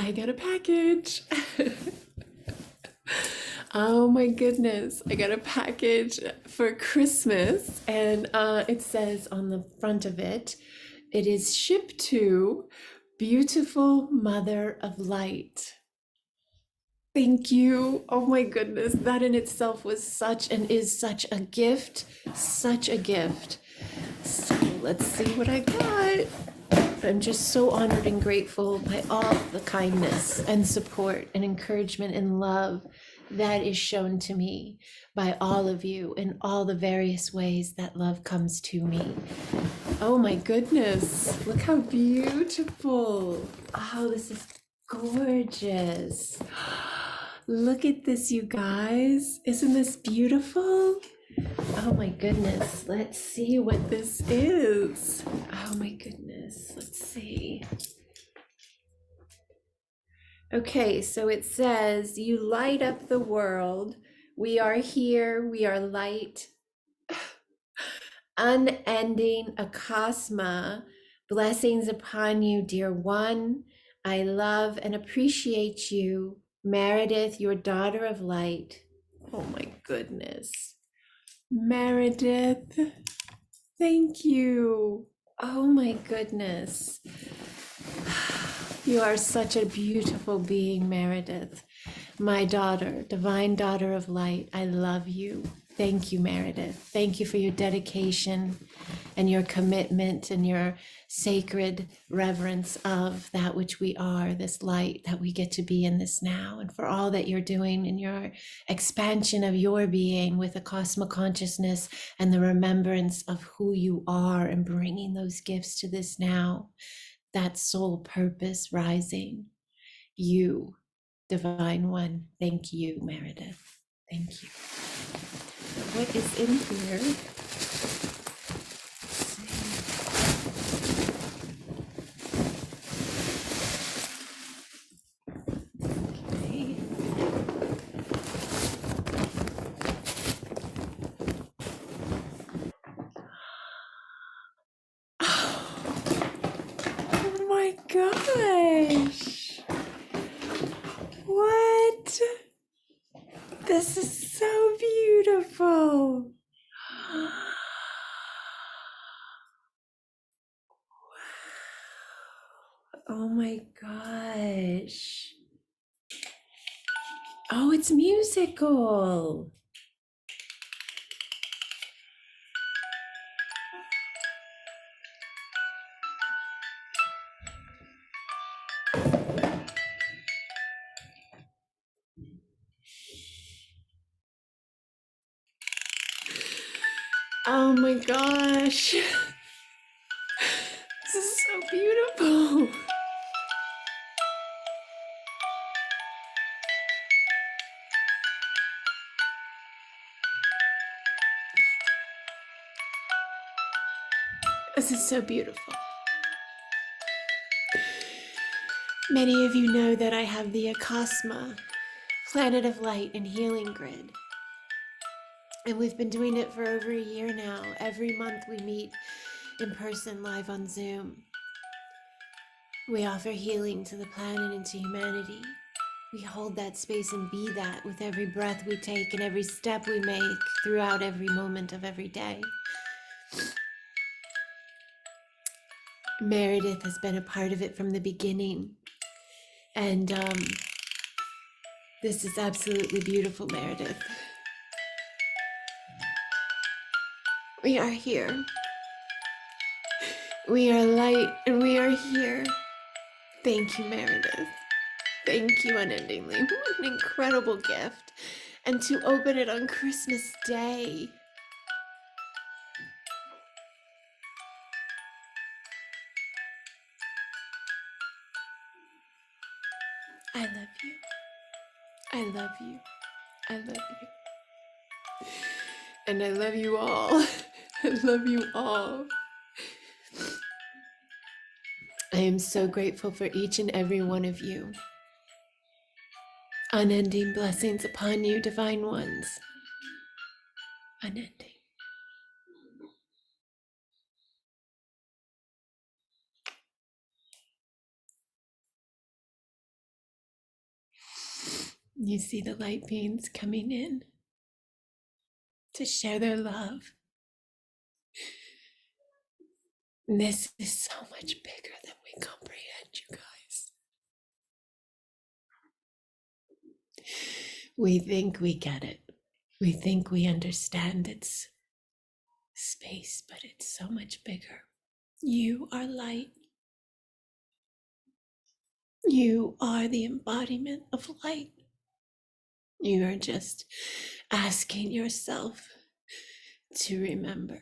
I got a package. Oh my goodness. I got a package for Christmas, and it says on the front of it, it is shipped to Beautiful Mother of Light. Thank you. Oh my goodness. That in itself was such and is such a gift. Such a gift. So let's see what I got. I'm just so honored and grateful by all the kindness and support and encouragement and love that is shown to me by all of you in all the various ways that love comes to me. Oh my goodness, look how beautiful. Oh, this is gorgeous. Look at this, you guys. Isn't this beautiful? Oh my goodness, let's see what this is. Oh my goodness, let's see. Okay, so it says, you light up the world. We are here, we are light. Unending Acasma. Blessings upon you, dear one. I love and appreciate you. Meredith, your daughter of light. Oh my goodness. Meredith, thank you. Oh my goodness. You are such a beautiful being, Meredith. My daughter, divine daughter of light, I love you. Thank you, Meredith. Thank you for your dedication and your commitment and your sacred reverence of that which we are, this light that we get to be in this now, and for all that you're doing in your expansion of your being with a cosmic consciousness and the remembrance of who you are and bringing those gifts to this now, that soul purpose rising. You, Divine One, thank you, Meredith. Thank you. What is in here? Okay. Oh my gosh. What? This is so beautiful. Oh my gosh. Oh, it's musical. Oh my gosh. This is so beautiful. This is so beautiful. Many of you know that I have the Acasma, Planet of Light and Healing Grid. And we've been doing it for over a year now. Every month we meet in person live on Zoom. We offer healing to the planet and to humanity. We hold that space and be that with every breath we take and every step we make throughout every moment of every day. Meredith has been a part of it from the beginning. And this is absolutely beautiful, Meredith. We are here. We are light and we are here. Thank you, Meredith. Thank you unendingly. What an incredible gift. And to open it on Christmas Day. I love you. I love you. I love you. And I love you all. I love you all. I am so grateful for each and every one of you. Unending blessings upon you, divine ones. Unending. You see the light beings coming in to share their love. This is so much bigger than we comprehend, you guys. We think we get it. We think we understand its space, but it's so much bigger. You are light. You are the embodiment of light. You are just asking yourself to remember